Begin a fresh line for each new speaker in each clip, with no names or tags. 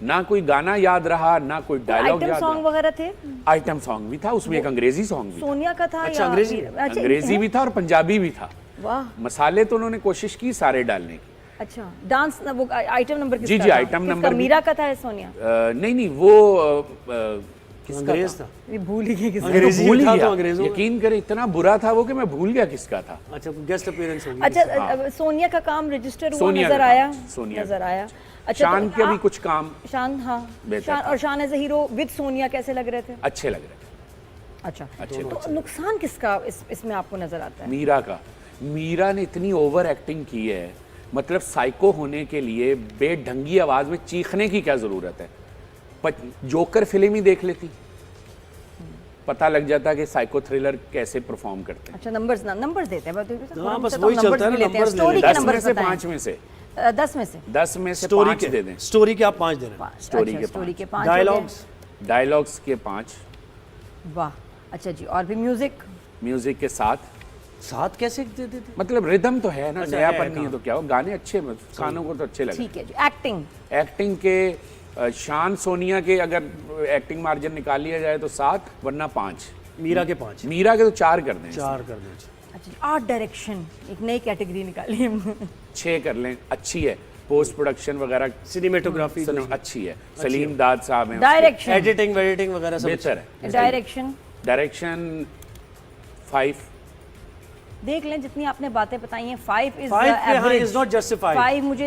ना कोई गाना याद रहा, ना कोई डायलॉग
आइटम
याद
सॉन्ग
रहा।
वगैरह थे?
आइटम सॉन्ग भी था उसमें, एक अंग्रेजी सॉन्ग भी था।
सोनिया का था
अच्छा,
या
अंग्रेजी?
अंग्रेजी भी था और पंजाबी भी था।
वाह,
मसाले तो उन्होंने कोशिश की सारे डालने की।
अच्छा। डांस वो आइटम नंबर किसका
जी,
था?
आइटम
किसका?
नंबर भी-
मीरा का था या सोनिया?
नहीं वो किसका
अंग्रेज था।
ये भूल ही गई किसका।
अंग्रेजी
भूल ही
था
गया।
तो अंग्रेजों में।
यकीन करे इतना बुरा था वो कि मैं भूल गया किसका था।
अच्छा, गेस्ट अपीयरेंस होगी।
अच्छा, सोनिया का काम रजिस्टर हुआ,
सोनिया
नजर
का
आया?
काम, सोनिया
नजर
का।
आया। अच्छा,
शान
तो
के भी
आप-
कुछ काम
शान, हाँ,
बेहतर
शान
था।
और Shaan as a hero with Sonia कैसे लग रहे थे?
अच्छे लग रहे थे।
अच्छा,
अच्छे
तो नुकसान किसका इसमें आपको नजर आता है?
मीरा का। मीरा ने इतनी ओवर एक्टिंग की है, मतलब साइको होने के लिए बेढंगी आवाज में चीखने की क्या जरूरत है। जोकर फिल्म ही देख लेती, पता लग जाता कि साइको थ्रिलर कैसे परफॉर्म करते हैं।
अच्छा, नंबर्स देते हैं।
हाँ, बस वही चलता है ना, numbers ले
स्टोरी के
10 में
नंबर
से 5 में से
10 में से
10 में से
स्टोरी
5 दे दें।
स्टोरी के आप 5 दे रहे हैं।
स्टोरी
अच्छा,
के
स्टोरी
5,
के 5
डायलॉग्स
डायलॉग्स के 5,
वाह। अच्छा जी, और भी म्यूजिक?
म्यूजिक के 7।
7 कैसे दे देते?
मतलब रिदम तो है ना,
अच्छा,
नयापन
है,
नहीं है तो क्या हो, गाने अच्छे कानों को तो अच्छे लगे।
ठीक है जी। एक्टिंग?
एक्टिंग के शान सोनिया के अगर एक्टिंग मार्जिन निकाल लिया जाए तो 7, वरना 5।
मीरा के 5,
मीरा के तो 4 कर दें,
4 कर दें।
अच्छा, आर्ट डायरेक्शन एक नई कैटेगरी निकाली है।
6 कर लें, अच्छी है। पोस्ट प्रोडक्शन वगैरह
सिनेमेटोग्राफी
अच्छी है। सलीम दाद साहब हैं,
डायरेक्शन?
एडिटिंग वेडिटिंग वगैरह सब
बेहतर है।
Direction
direction 5।
देख लें, जितनी आपने बातें बताई हैं 5 इज
5 पे हाँ
एवरेज।
Is not justified.
5 मुझे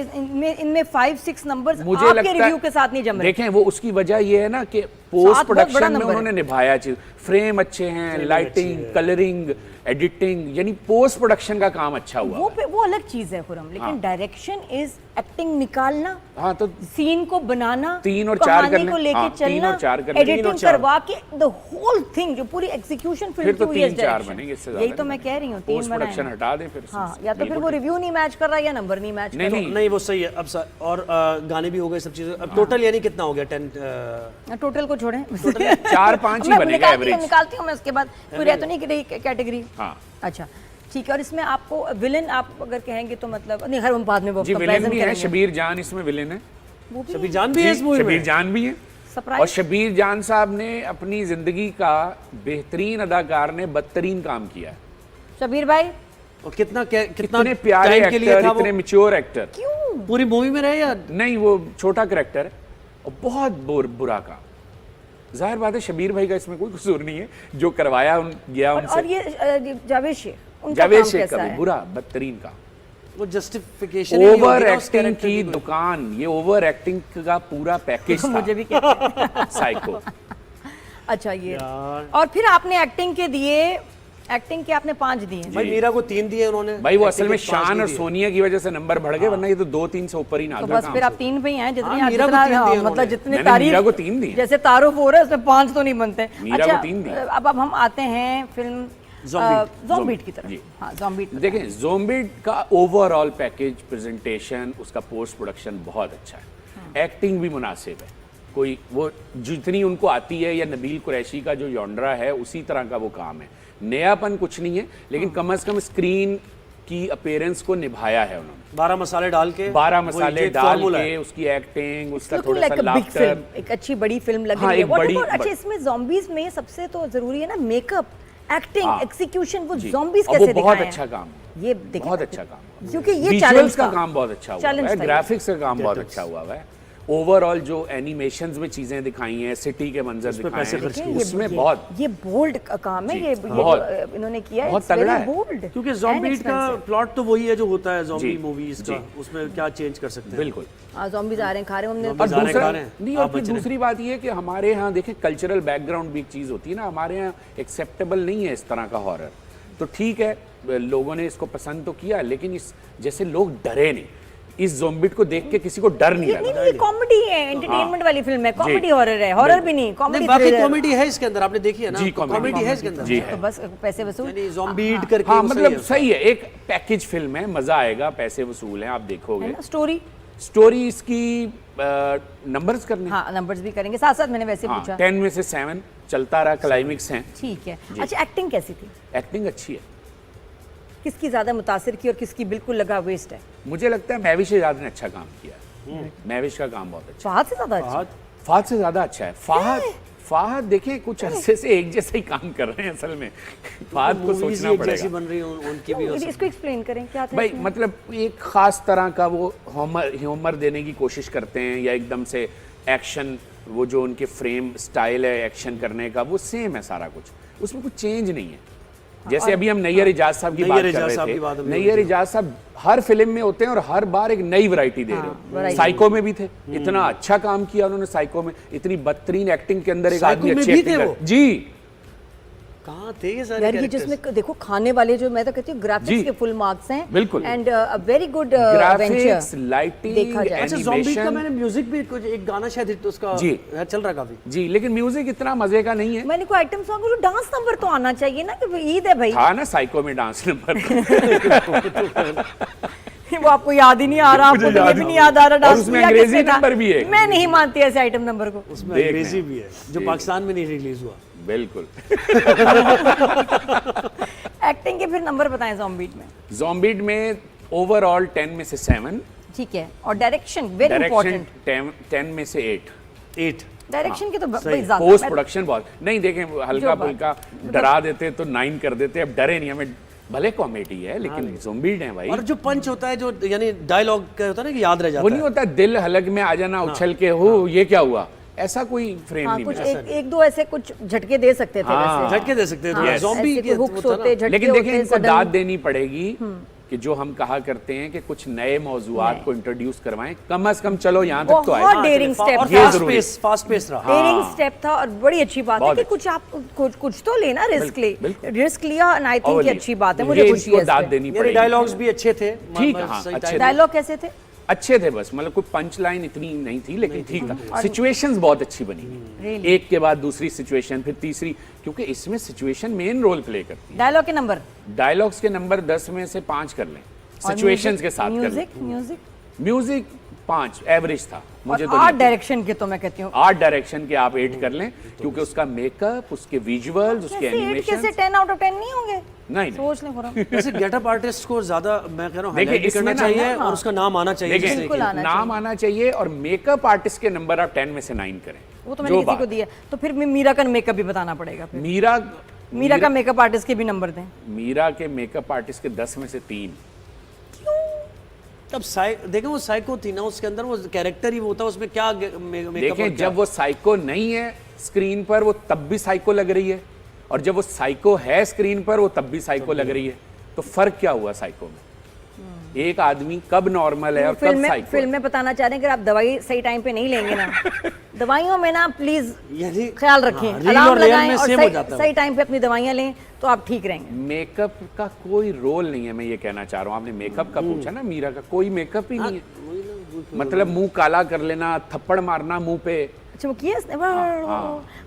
इनमें 5-6 नंबर्स
मुझे
आपके
लगता
रिव्यू
है
के साथ नहीं जम रहे।
देखें, वो उसकी वजह ये है ना कि पोस्ट
बहुत बड़ा
प्रोडक्शन में
नंबर है।
उन्होंने निभाया चीज। फ्रेम अच्छे हैं, लाइटिंग, कलरिंग, एडिटिंग, यानी पोस्ट प्रोडक्शन का काम अच्छा हुआ है।
वो अलग चीज है खुरम, लेकिन डायरेक्शन इज एक्टिंग निकालना,
हाँ, तो
सीन को बनाना,
3 और 4 कर
कहानी
लें।
को लेके
हाँ, 3
चलना,
और 4 कर लें। 3
एडिटिंग
और 4
करवा के द होल थिंग, जो पूरी एग्जीक्यूशन फिल्म
फिर तो
की हुई है
3-4 बनेंगे, इससे
यही तो मैं कह रही हूँ। 3
पोस्ट प्रोडक्शन हटा दे फिर।
हाँ, या तो फिर वो रिव्यू नहीं मैच कर रहा या नंबर नहीं मैच कर रहा।
नहीं,
नहीं वो सही है। अब और गाने भी हो गए, सब चीजें। अब टोटल यानी कितना हो गया? 10
टोटल को छोड़ें,
4-5 ही
मैं
बनेगा एवरेज।
निकालती हूँ मैं उसके बाद, कोई रह तो नहीं रही कैटेगरी।
हाँ,
अच्छा, ठीक है। और इसमें आपको विलन आप अगर कहेंगे तो मतलब नहीं, हर बाद में वो
जी विलेन
कंपैरिजन
भी है।
करेंगे।
शबीर जान इसमें विलेन है।
वो भी
शबीर जान भी है इस मूवी
शबीर
में।
जान भी है।
सरप्राइज।
और शबीर जान साहब ने अपनी जिंदगी का बेहतरीन अदाकार ने बदतरीन काम किया है।
शबीर भाई
और कितना
इतने प्यारे
टाइम के लिए
एक्टर,
था वो?
इतने मैच्योर एक्टर।
क्यों?
पूरी मूवी में रहे या
नहीं, वो छोटा कैरेक्टर है और बहुत बुरा काम। जाहिर बात है शबीर भाई का इसमें कोई कसूर नहीं है, जो करवाया गया
और
उनसे।
ये जावेद शेख, उनका
जावेद
काम
शेख
कैसा
का भी
है?
बुरा, बदतरीन काम।
वो जस्टिफिकेशन ही नहीं
ओवर
होगी ना उस
एक्टिंग
character
की
कोई।
दुकान, ये ओवर एक्टिंग का पूरा पैकेज था।
मुझे भी कहते हैं।
साइको।
अच्छा, ये
यार।
और फिर आपने एक्टिंग के दिए, एक्टिंग के आपने 5 दिए।
भाई मीरा को 3 दिए उन्होंने।
भाई वो
एक्टिंग
असल में
के 5
शान और
दिए।
सोनिया की वजह से नंबर बढ़ गए, वरना ये तो 2-3 से ऊपर ही ना
तो
आता
बस
काम
फिर आप
से।
3 पे ही हैं, जितनी
हाँ, मीरा को
जितना
3 दिए
मतलब
उन्होंने।
जितनी
मैंने मीरा को
तारीफ,
3 दिए।
जैसे तारुफ हो रहा है उसमें 5 तो नहीं बनते।
मीरा को 3 दिए।
अब हम आते हैं फिल्म ज़ॉम्बीट की तरफ।
जी।
हाँ, ज़ॉम्बीट।
देखें, ज़ॉम्बीट का ओवरऑल पैकेज, प्रेजेंटेशन, उसका पोस्ट प्रोडक्शन बहुत अच्छा है। एक्टिंग भी मुनासिब है। कोई वो जितनी उनको आती है, या नबील कुरैशी का जो जॉनरा है उसी तरह का वो काम है। नयापन कुछ नहीं है, लेकिन कम से कम स्क्रीन की अपीयरेंस को निभाया है उन्होंने।
12 मसाले डाल के
12
वही
मसाले
एक
डाल
formula
के
है।
उसकी एक्टिंग, उसका
Looking
थोड़ा
like
सा
a big
लाफ्टर।
film, एक अच्छी बड़ी फिल्म लग
हाँ,
रही है।
एक
What
बड़ी-
about- अच्छा, इसमें zombies में सबसे तो जरूरी है ना मेकअप, एक्टिंग,
हाँ।
एग्जीक्यूशन, वो
जी।
zombies
और
कैसे
वो बहुत
दिखाए
अच्छा
हैं?
काम है।
ये देखिए,
बहुत अच्छा काम है।
क्योंकि ये
विजुअल्स
चैलेंज
का काम बहुत अच्छा हुआ
challenge
है,
था ये।
ग्राफिक्स का काम बहुत अच्छा हुआ है। ओवरऑल जो एनिमेशंस में चीजें दिखाई हैं, सिटी के मंजर
उसमें
दिखाए
पैसे
हैं,
खर्च
देखिए,
उसमें
ये-
बहुत
ये बोल्ड काम है।
जी,
ये
बहुत।
जो इन्होंने किया है,
बहुत
it's very
तगड़ा है।
bold
क्योंकि
and
ज़ॉम्बीट का
expensive।
प्लॉट तो वही है जो होता है ज़ॉम्बी
जी,
मूवीज
जी।
का। उसमें क्या चेंज कर सकते हैं?
बिल्कुल।
हाँ, zombies आ रहे हैं, खा रहे हैं हमने।
और
Zombies आ रहे हैं,
दूसरा
खा रहे हैं।
नहीं, और
आप
फिर
बच रहे हैं।
दूसरी बात ये है कि हमारे यहाँ देखें कल्चरल बैकग्राउंड भी एक चीज़ होती है ना, हमारे यहाँ एक्सेप्टेबल नहीं है इस तरह का हॉरर। तो ठीक है, लोगों ने इसको पसंद तो किया, लेकिन इस जैसे लोग डरे नहीं। इस ज़ॉम्बिट को देख के किसी को डर नहीं
ये
लगा।
नहीं, कॉमेडी है, एंटरटेनमेंट वाली फिल्म है, कॉमेडी हॉरर है, हॉरर भी नहीं,
नहीं,
कॉमेडी
बाकी
thriller।
कॉमेडी है इसके अंदर, आपने देखी है ना?
जी,
कॉमेडी है इसके अंदर।
जी,
तो बस पैसे वसूल।
यानी ज़ॉम्बीट करके
हाँ,
वो सही
मतलब
है।
सही है, एक पैकेज फिल्म है, मजा आएगा, पैसे वसूल हैं, आप देखोगे।
है ना स्टोरी?
स्टोरी इसकी नंबर्स करने,
हाँ, नंबर्स भी करेंगे साथ साथ, मैंने वैसे
हाँ,
पूछा।
10 में से 7 चलता रहा, क्लाइमेक्स हैं।
ठीक है। अच्छा, एक्टिंग कैसी थी?
एक्टिंग अच्छी है।
किसकी ज्यादा मुतासिर की और किसकी बिल्कुल लगा वेस्ट है?
मुझे लगता है महवी शहजाद ने अच्छा काम किया। महविश का काम बहुत अच्छा
फहद से ज्यादा अच्छा
फहद
फाहद से ज्यादा अच्छा है। फाहद देखिए कुछ अरसे से एक जैसा ही काम कर रहे हैं असल में। फाहद को
मूवीज
सोचना
एक जैसी
पड़ेगा
बन रही हैं, उनकी भी हो सकती
इसको एक्सप्लेन करें क्या था
भाई,
इसमें?
मतलब एक खास तरह का वो ह्यूमर देने की कोशिश करते हैं, या एकदम से एक्शन, वो जो उनके फ्रेम स्टाइल है एक्शन करने का वो सेम है सारा कुछ, उसमें कुछ चेंज नहीं है। जैसे अभी हम नैयर इजाज साहब की बात
नैयर
कर
इजाज साहब
रहे
की बात
थे,
अभी
नैयर इजाज साहब हर फिल्म में होते हैं और हर बार एक नई वैरायटी दे रहे हो।
variety।
साइको में भी थे, इतना अच्छा काम किया उन्होंने साइको में, इतनी बदतरीन एक्टिंग के अंदर एक
साइको
आदमी
में
अच्छी
भी
एक्टिंग
थे
कर
वो?
जी।
कहाँ थे ये सारे
यार ये
characters?
जिसमें देखो खाने वाले जो मैं तो कहती हूँ ग्राफिक्स
जी।
के फुल मार्क्स हैं
बिल्कुल।
And very good
graphics, lighting,
देखा जाए।
अच्छा ज़ॉम्बी का
एनिमेशन।
मैंने म्यूजिक भी कुछ एक गाना शायद हिट उसका
जी।
चल रहा काफी।
जी, लेकिन म्यूजिक इतना मजे का नहीं है।
मैंने कोई आइटम सॉन्ग जो डांस नंबर तो आना चाहिए ना, कि ईद है भाई।
था ना साइको में डांस नंबर।
वो आपको याद ही नहीं आ रहा, आपको
मुझे
तो ये
याद
भी
है।
नहीं याद आ रहा
और
डांस
उसमें
किया
अंग्रेजी
किसने था?
नंबर भी है।
मैं नहीं मानती ऐसे आइटम नंबर को।
उसमें
देखना।
अंग्रेजी भी है जो
जी।
पाकिस्तान में नहीं रिलीज हुआ।
बिल्कुल।
एक्टिंग के फिर नंबर बताएं ज़ॉम्बीट में।
ज़ॉम्बीड में ओवरऑल 10 में से 7,
ठीक है, और डायरेक्शन वेरी
डायरेक्शन
इंपॉर्टेंट।
10 में से 8,
8
डायरेक्शन के तो
सही।
भाई ज्यादा
पोस्ट
मैं-
प्रोडक्शन बहुत नहीं। देखें हल्का
जो बात-
फुल्का डरा देते तो 9 कर देते, अब डरे नहीं, हमें भले कॉमेडी है लेकिन ज़ॉम्बीड है भाई।
और जो पंच होता है जो यानी डायलॉग का होता है ना कि याद रह
वो
जाता
नहीं
है।
होता दिल हलक में आ जाना उछल के हो ये क्या हुआ, ऐसा कोई फ्रेम
हाँ,
नहीं
कुछ
मिला।
एक दो ऐसे कुछ झटके दे सकते थे
हाँ।
वैसे।
झटके दे सकते
हाँ,
हैं ज़ॉम्बी
ऐसे
के
कोई हुक्स
होता
होते,
ना।
झटके
लेकिन देखें
होते,
इनको
sudden-
दाद देनी पड़ेगी कि जो हम कहा करते हैं कि कुछ नए मौजूआत को इंट्रोड्यूस करवाएं, कम से कम चलो यहाँ तक तो आए।
बहुत डेयरिंग
और
स्टेप
ये
था,
जरूरी।
फास्ट पेस रहा।
डेयरिंग स्टेप था और बड़ी अच्छी बात है
बहुत
कि
अच्छी।
कुछ आप कुछ तो लेना रिस्क ले,
बिल्कुल।
रिस्क लिया एंड आई थिंक
और
ये अच्छी बात है, मुझे खुशी है
इनको
इस
दाद
पे।
देनी
मेरे
पड़ेगी।
डायलॉग्स भी अच्छे थे।
ठीक,
मतलब
हाँ,
सही
अच्छे
टाइम-
डायलॉग कैसे थे?
अच्छे थे, बस मतलब कोई पंच लाइन इतनी नहीं थी लेकिन ठीक था। सिचुएशंस बहुत अच्छी बनी
Really?
एक के बाद दूसरी सिचुएशन, फिर तीसरी, क्योंकि इसमें सिचुएशन मेन रोल प्ले करती
डायलॉग के नंबर
है। डायलॉग्स के नंबर 10 में से 5 कर लें, सिचुएशंस के साथ कर लें।
म्यूजिक
म्यूजिक 5 एवरेज था मुझे तो
आर्ट
नहीं।
डायरेक्शन के तो मैं कहती हूँ
आर्ट डायरेक्शन के आप 8 कर लें, क्योंकि उसका मेकअप, उसके विजुअल्स, उसके
कैसे 8
एनिमेशन।
कैसे 10 आउट ऑफ 10 नहीं होंगे?
नहीं।
सोच लें खुराम।
वैसे गेटअप आर्टिस्ट को ज्यादा मैं कह रहा हूँ
देखिए,
हाईलाइट भी
इसमें
करना
ना-
चाहिए
हाँ।
और उसका नाम आना चाहिए।
देखिए,
जिससे
बिल्कुल
कि-
आना
नाम आना चाहिए और मेकअप आर्टिस्ट के नंबर आप 10 में से 9 करें।
वो तो मैंने
जो
किसी को
बात-
दिया, तो फिर मीरा का मेकअप भी बताना पड़ेगा फिर।
मीरा
का मेकअप आर्टिस्ट के भी नंबर दें।
मीरा के मेकअप आर्टिस्ट के 10 में से 3।
तब देखें वो साइको थी ना, उसके अंदर वो कैरेक्टर ही वो था, उसमें क्या मेकअप
देखें जब वो साइको नहीं है स्क्रीन पर वो तब भी साइको लग रही है, और जब वो साइको है स्क्रीन पर वो तब भी साइको लग रही है। तो फर्क क्या हुआ साइको में? एक आदमी कब नॉर्मल है और कब साइको?
फिल्म में बताना चाह रहे हैं कि आप दवाई सही टाइम पे नहीं लेंगे ना, दवाइयों में ना प्लीज
यानी
ख्याल रखें,
हाँ, रील
अलार्म
और रियल
लगाएं
में
और
सेम हो जाता है
सही टाइम पे अपनी दवाइयां लें तो आप ठीक रहेंगे।
मेकअप का कोई रोल नहीं है, मैं ये कहना चाह रहा हूँ। आपने मेकअप का पूछा ना, मीरा का कोई मेकअप ही नहीं है। मतलब मुंह काला कर लेना, थप्पड़ मारना मुंह पे।
अच्छा वो किया इसने?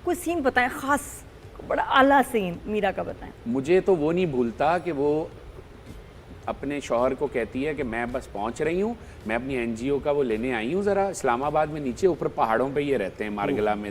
कोई सीन बताएं खास, बड़ा आला सीन मीरा का बताएं।
मुझे तो वो नहीं भूलता कि वो अपने शौहर को कहती है कि मैं बस पहुंच रही हूँ, मैं अपनी एनजीओ का वो लेने आई हूँ ज़रा इस्लामाबाद में, नीचे ऊपर पहाड़ों पे ये रहते हैं मारगला में।